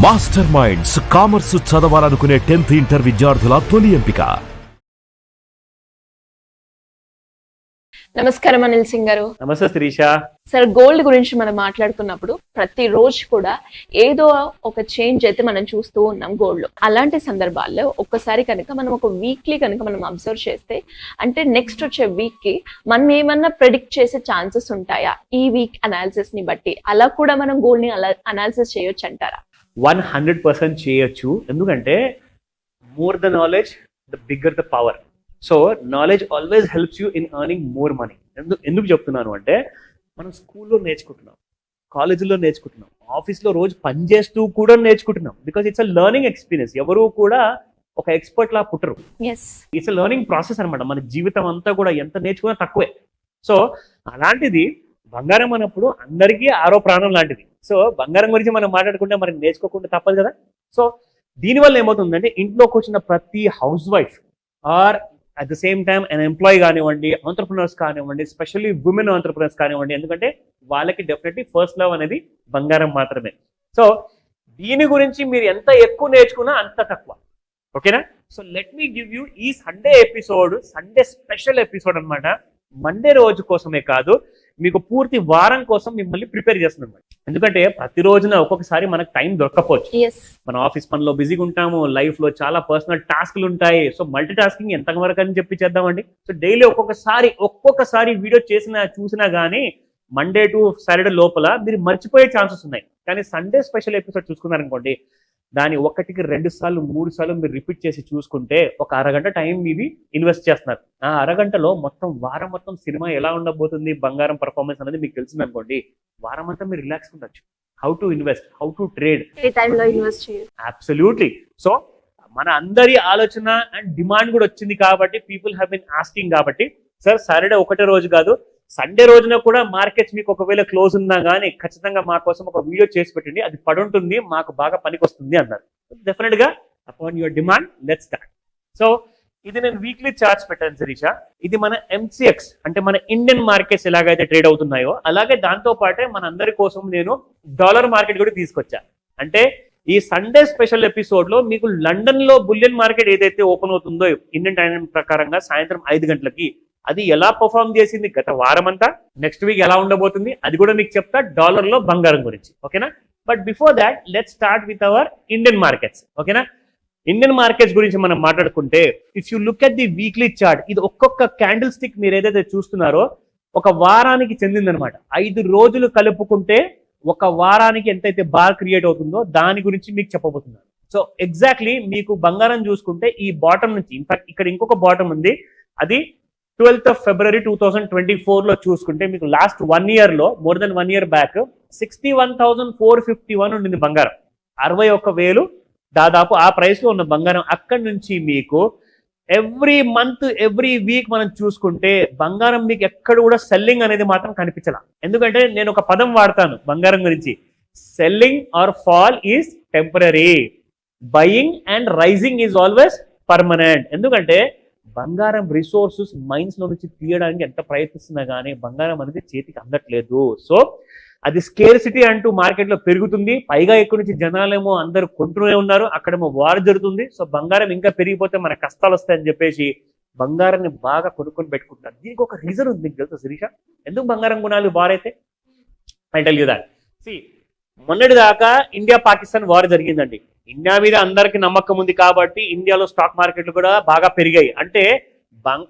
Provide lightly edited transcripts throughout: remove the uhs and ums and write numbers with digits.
Master minds commerce చదవాలనుకునే 10th inter విద్యార్థుల తొలి ఎంపిక. నమస్కారం అనిల్ సింగ్ గారు. నమస్తే శిరీష. సార్, గోల్డ్ గురించి మనం మాట్లాడుకున్నప్పుడు ప్రతి రోజు కూడా ఏదో ఒక చేంజ్ అయితే మనం చూస్తూ ఉన్నాం గోల్డ్ లో. అలాంటి సందర్భాల్లో ఒక్కసారి కనుక మనం ఒక వీక్లీ కనుక మనం అబ్జర్వ్ చేస్తే, అంటే నెక్స్ట్ వచ్చే వీక్ కి మనం ఏమన్నా ప్రెడిక్ట్ చేసే ఛాన్సెస్ ఉంటాయా ఈ వీక్ అనాలిసిస్ ని బట్టి? అలా కూడా మనం గోల్డ్ ని అనాలిసిస్ చేయొచ్చు అంటారా? 100% చేయొచ్చు. ఎందుకంటే more the knowledge the bigger the power. So knowledge always helps you in earning more money. ఎందుకు చెప్తున్నాను అంటే, మనం స్కూల్లో నేర్చుకుంటున్నాం, కాలేజీలో నేర్చుకుంటున్నాం, ఆఫీస్లో రోజు పనిచేస్తూ కూడా నేర్చుకుంటున్నాం. Because it's a learning experience. ఎవరు కూడా ఒక ఎక్స్పర్ట్ లా పుట్టరు. ఇట్స్ అ లెర్నింగ్ ప్రాసెస్ అనమాట. మన జీవితం అంతా కూడా ఎంత నేర్చుకున్నా తక్కువే. సో అలాంటిది బంగారం అన్నప్పుడు అందరికీ ఆరో ప్రాణం లాంటిది. సో బంగారం గురించి మనం మాట్లాడుకుంటే మరి నేర్చుకోకుండా తప్పదు కదా. సో దీనివల్ల ఏమవుతుందంటే, ఇంట్లోకి వచ్చిన ప్రతి house wife or at the same time an employee కానివ్వండి, ఆంటర్ప్రినర్స్ కానివ్వండి, స్పెషల్లీ ఉమెన్ ఆంటర్ప్రినర్స్ కానివ్వండి, ఎందుకంటే వాళ్ళకి డెఫినెట్లీ ఫస్ట్ లవ్ అనేది బంగారం మాత్రమే. సో దీని గురించి మీరు ఎంత ఎక్కువ నేర్చుకున్నా అంత తక్కువ. ఓకేనా? So let me give you ఈ Sunday episode, Sunday special episode అనమాట. మండే రోజు కోసమే కాదు, మీకు పూర్తి వారం కోసం మిమ్మల్ని ప్రిపేర్ చేస్తున్నాం. ఎందుకంటే ప్రతి రోజున ఒక్కొక్కసారి మనకు టైం దొరకపోవచ్చు. మన ఆఫీస్ పనిలో బిజీగా ఉంటాము, లైఫ్ లో చాలా పర్సనల్ టాస్క్లు ఉంటాయి. సో మల్టీ టాస్కింగ్ ఎంత వరకు అని చెప్పి చేద్దామండి. సో డైలీ ఒక్కొక్కసారి వీడియో చూసినా కానీ మండే టు సాటర్డే లోపల మీరు మర్చిపోయే ఛాన్సెస్ ఉన్నాయి. కానీ సండే స్పెషల్ ఎపిసోడ్ చూసుకున్నారనుకోండి, దాని 1కి 2 సార్లు 3 సార్లు మీరు రిపీట్ చేసి చూసుకుంటే ఒక అరగంట టైం మీది ఇన్వెస్ట్ చేస్తున్నారు. ఆ అరగంటలో వారం మొత్తం సినిమా ఎలా ఉండబోతుంది, బంగారం పర్ఫార్మెన్స్ అనేది మీకు తెలిసింది అనుకోండి, వారం అంతా మీరు రిలాక్స్ ఉండొచ్చు. How to invest, how to trade, absolutely. So మన అందరి ఆలోచన అండ్ డిమాండ్ కూడా వచ్చింది కాబట్టి, పీపుల్ హ్యావ్ బిన్ ఆస్కింగ్ కాబట్టి, సార్ సాటర్డే ఒకటే రోజు కాదు, సండే రోజున కూడా మార్కెట్స్ మీకు ఒకవేళ క్లోజ్ ఉన్నా కానీ ఖచ్చితంగా మా కోసం ఒక వీడియో చేసి పెట్టండి, అది పడుంటుంది, మాకు బాగా పనికి వస్తుంది అన్నారు. డెఫినెట్ గా upon your demand let's start. So ఇది నేను వీక్లీ చార్ట్స్ పెట్టాను శిరీష. ఇది మన MCX అంటే మన ఇండియన్ మార్కెట్స్ ఎలాగైతే ట్రేడ్ అవుతున్నాయో అలాగే దాంతో పాటే మన అందరి కోసం నేను డాలర్ మార్కెట్ కూడా తీసుకొచ్చా. అంటే ఈ సండే స్పెషల్ ఎపిసోడ్ లో మీకు లండన్ లో బులియన్ మార్కెట్ ఏదైతే ఓపెన్ అవుతుందో ఇండియన్ టైం ప్రకారంగా సాయంత్రం 5 గంటలకి, అది ఎలా పర్ఫార్మ్ చేసింది గత వారం అంతా, నెక్స్ట్ వీక్ ఎలా ఉండబోతుంది అది కూడా మీకు చెప్తా, డాలర్ లో బంగారం గురించి. ఓకేనా? But before that let's start with our Indian markets. ఓకేనా? ఇండియన్ మార్కెట్స్ గురించి మనం మాట్లాడుకుంటే, if you look at the weekly chart, ఇది ఒక్కొక్క క్యాండిల్ స్టిక్ మీరు ఏదైతే చూస్తున్నారో ఒక వారానికి చెందిందనమాట. 5 రోజులు కలుపుకుంటే ఒక వారానికి ఎంతైతే బార్ క్రియేట్ అవుతుందో దాని గురించి మీకు చెప్పబోతున్నాను. సో ఎగ్జాక్ట్లీ మీకు బంగారం చూసుకుంటే ఈ బాటమ్ నుంచి, ఇన్ఫాక్ట్ ఇక్కడ ఇంకొక బాటమ్ ఉంది, అది 12th of February 2024 లో చూసుకుంటే మీకు లాస్ట్ 1 year లో, మోర్ దెన్ 1 year బ్యాక్ 61,451 ఉండింది బంగారం. 61,000 దాదాపు ఆ ప్రైస్ లో ఉన్న బంగారం. అక్కడి నుంచి మీకు ఎవ్రీ మంత్ ఎవ్రీ వీక్ మనం చూసుకుంటే బంగారం మీకు ఎక్కడ కూడా సెల్లింగ్ అనేది మాత్రం కనిపించాల. ఎందుకంటే నేను ఒక పదం వాడతాను బంగారం గురించి, selling or fall is temporary, buying and rising is always permanent. ఎందుకంటే బంగారం రిసోర్సెస్ మైన్స్ లో నుంచి తీయడానికి ఎంత ప్రయత్నిస్తున్నా కానీ బంగారం అనేది చేతికి అందట్లేదు. సో అది స్కేర్సిటీ అంటూ మార్కెట్ లో పెరుగుతుంది. పైగా ఇక్కడ నుంచి జనాలేమో అందరూ కొంటూనే ఉన్నారు, అక్కడేమో వార్ జరుగుతుంది. సో బంగారం ఇంకా పెరిగిపోతే మన కష్టాలు వస్తాయని చెప్పేసి బంగారాన్ని బాగా కొనుక్కొని పెట్టుకుంటారు. దీనికి ఒక రీజన్ ఉంది, మీకు తెలుసా శిరీష? ఎందుకు బంగారం కొనాలి వార్ అయితే? I tell you that. See, మొన్నటి దాకా ఇండియా పాకిస్తాన్ వార్ జరిగిందండి. ఇండియా మీద అందరికి నమ్మకం ఉంది కాబట్టి ఇండియాలో స్టాక్ మార్కెట్లు కూడా బాగా పెరిగాయి. అంటే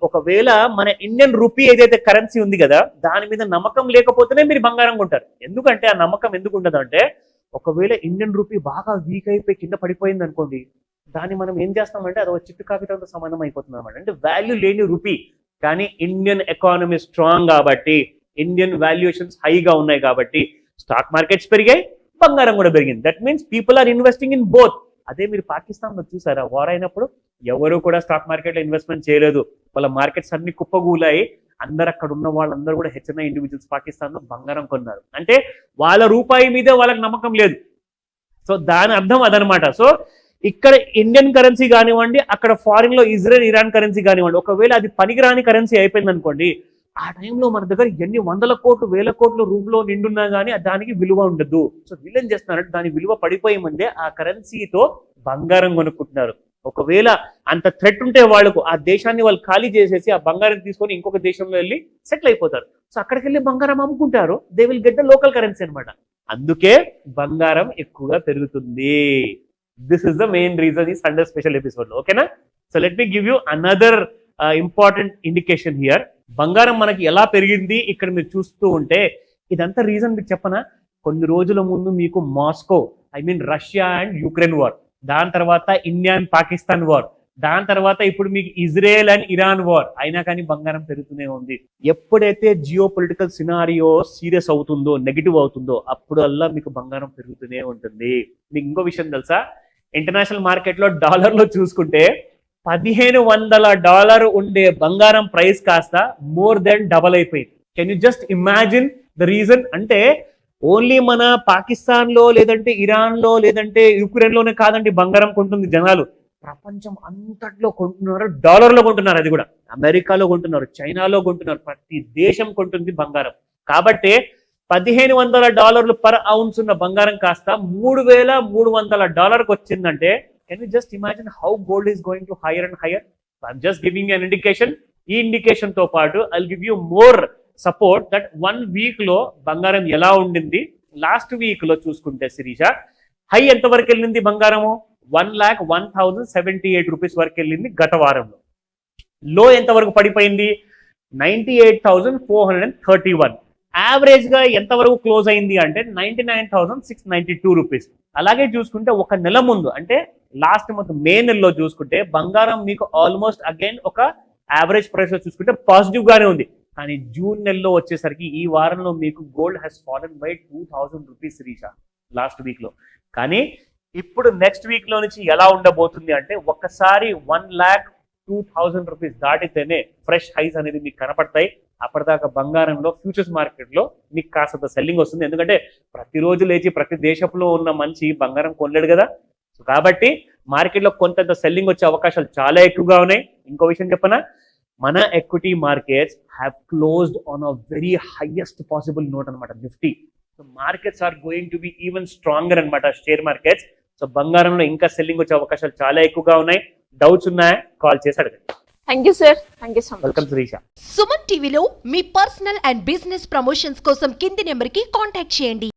ఒకవేళ మన ఇండియన్ రూపీ ఏదైతే కరెన్సీ ఉంది కదా, దాని మీద నమ్మకం లేకపోతేనే మీరు బంగారం కొంటారు. ఎందుకంటే ఆ నమ్మకం ఎందుకు ఉండదు అంటే, ఒకవేళ ఇండియన్ రూపీ బాగా వీక్ అయిపోయి కింద పడిపోయింది అనుకోండి, దాన్ని మనం ఏం చేస్తామంటే అది ఒక చిట్టు కాగితంతో సమానం అయిపోతుంది అనమాట. అంటే వాల్యూ లేని రూపీ. కానీ ఇండియన్ ఎకానమీ స్ట్రాంగ్ కాబట్టి, ఇండియన్ వాల్యుయేషన్స్ హైగా ఉన్నాయి కాబట్టి స్టాక్ మార్కెట్స్ పెరిగాయి, బంగారం కూడా పెరిగింది. That means people are investing in both. అదే మీరు పాకిస్తాన్ లో చూసారా, వార్ అయినప్పుడు ఎవరు కూడా స్టాక్ మార్కెట్ లో ఇన్వెస్ట్మెంట్ చేయలేదు. వాళ్ళ మార్కెట్స్ అన్ని కుప్పగూలాయి. అందరు అక్కడ ఉన్న వాళ్ళందరూ కూడా హెచ్ఎన్ఐ ఇండివిజువల్స్ పాకిస్తాన్ లో బంగారం కొన్నారు. అంటే వాళ్ళ రూపాయి మీదే వాళ్ళకి నమ్మకం లేదు. సో దాని అర్థం అదనమాట. సో ఇక్కడ ఇండియన్ కరెన్సీ కానివ్వండి, అక్కడ ఫారిన్ లో ఇజ్రాయెల్ ఇరాన్ కరెన్సీ కానివ్వండి, ఒకవేళ అది పనికిరాని కరెన్సీ అయిపోయింది అనుకోండి, ఆ టైంలో మన దగ్గర ఎన్ని వందల కోట్లు వేల కోట్లు రూపంలో నిండున్నా కానీ దానికి విలువ ఉండదు. సో వీళ్ళు ఏం చేస్తున్నారంటే దాని విలువ పడిపోయే ముందే ఆ కరెన్సీతో బంగారం కొనుక్కుంటున్నారు. ఒకవేళ అంత థ్రెట్ ఉంటే వాళ్ళకు ఆ దేశాన్ని వాళ్ళు ఖాళీ చేసేసి ఆ బంగారం తీసుకొని ఇంకొక దేశంలో వెళ్ళి సెటిల్ అయిపోతారు. సో అక్కడికి వెళ్ళి బంగారం అమ్ముకుంటారు. They will get the local currency అనమాట. అందుకే బంగారం ఎక్కువగా పెరుగుతుంది. This is the main reason ఈ సండే స్పెషల్ ఎపిసోడ్ లో. ఓకేనా? So let me give you another important indication here. బంగారం మనకి ఎలా పెరిగింది ఇక్కడ మీరు చూస్తూ ఉంటే ఇదంతా రీజన్ మీకు చెప్పనా? కొన్ని రోజుల ముందు మీకు Moscow, I mean Russia and Ukraine war, దాని తర్వాత ఇండియా అండ్ పాకిస్తాన్ వార్, దాని తర్వాత ఇప్పుడు మీకు ఇజ్రాయెల్ అండ్ ఇరాన్ వార్, అయినా కానీ బంగారం పెరుగుతూనే ఉంది. ఎప్పుడైతే జియో పొలిటికల్ సినారియో సీరియస్ అవుతుందో, నెగిటివ్ అవుతుందో, అప్పుడల్లా మీకు బంగారం పెరుగుతూనే ఉంటుంది. మీకు ఇంకో విషయం తెలుసా? ఇంటర్నేషనల్ మార్కెట్ లో డాలర్ లో చూసుకుంటే $1,500 ఉండే బంగారం ప్రైస్ కాస్త మోర్ దెన్ డబల్ అయిపోయింది. Can you just imagine the reason? అంటే ఓన్లీ మన పాకిస్తాన్ లో లేదంటే ఇరాన్ లో లేదంటే యుక్రెయిన్ లోనే కాదండి బంగారం కొంటుంది జనాలు. ప్రపంచం అంతట్లో కొంటున్నారు, డాలర్లో కొంటున్నారు. అది కూడా అమెరికాలో కొంటున్నారు, చైనాలో కొంటున్నారు, ప్రతి దేశం కొంటుంది బంగారం. కాబట్టి $1,500 పర్ ఔన్స్ ఉన్న బంగారం కాస్త $3,300 వచ్చిందంటే can you just imagine how gold is going to hire and higher. I'm just giving you an indication. ఈ ఇండికేషన్ తో పాటు I give you more support that 1 week లో బంగారం ఎలా ఉండింది. లాస్ట్ వీక్ లో చూసుకుంటే శిరీష హై ఎంత వరకు వెళ్ళింది బంగారము? 1,01,078 రూపీస్ వరకు వెళ్ళింది గత వారంలో. లో ఎంత వరకు పడిపోయింది? 98,431. యావరేజ్ గా ఎంత వరకు క్లోజ్ అయింది అంటే 99,692 రూపీస్. అలాగే చూసుకుంటే ఒక నెల ముందు అంటే లాస్ట్ మంత్ మే నెలలో చూసుకుంటే బంగారం మీకు ఆల్మోస్ట్ అగైన్ ఒక యావరేజ్ ప్రైస్ లో చూసుకుంటే పాజిటివ్ గానే ఉంది. కానీ జూన్ నెలలో వచ్చేసరికి ఈ వారంలో మీకు gold has fallen by 2,000 rupees Shirisha last week లో. కానీ ఇప్పుడు నెక్స్ట్ వీక్ లో నుంచి ఎలా ఉండబోతుంది అంటే ఒక్కసారి 1,02,000 రూపీస్ దాటితేనే ఫ్రెష్ హైస్ అనేది మీకు కనపడతాయి. అప్పటిదాకా బంగారంలో ఫ్యూచర్స్ మార్కెట్ లో మీకు కాస్త సెల్లింగ్ వస్తుంది. ఎందుకంటే ప్రతిరోజు లేచి ప్రతి దేశంలో ఉన్న మంచి బంగారం కొనలేడు కదా. సో కాబట్టి మార్కెట్ లో కొంత సెల్లింగ్ వచ్చే అవకాశాలు చాలా ఎక్కువగా ఉన్నాయి. ఇంకో విషయం చెప్పనా? మన equity markets have closed on a very highest possible note అనమాట, Nifty. So markets are going to be even stronger అనమాట, షేర్ మార్కెట్స్. సో బంగారంలో ఇంకా సెల్లింగ్ వచ్చే అవకాశాలు చాలా ఎక్కువగా ఉన్నాయి. డౌట్స్ ఉన్నాయా? కాల్ చేసి అడగండి. Thank you sir. Thank you so much. Welcome Shirisha. Suman టీవీలో మీ పర్సనల్ అండ్ బిజినెస్ ప్రమోషన్స్ కోసం కింది నెంబర్కి కాంటాక్ట్ చేయండి.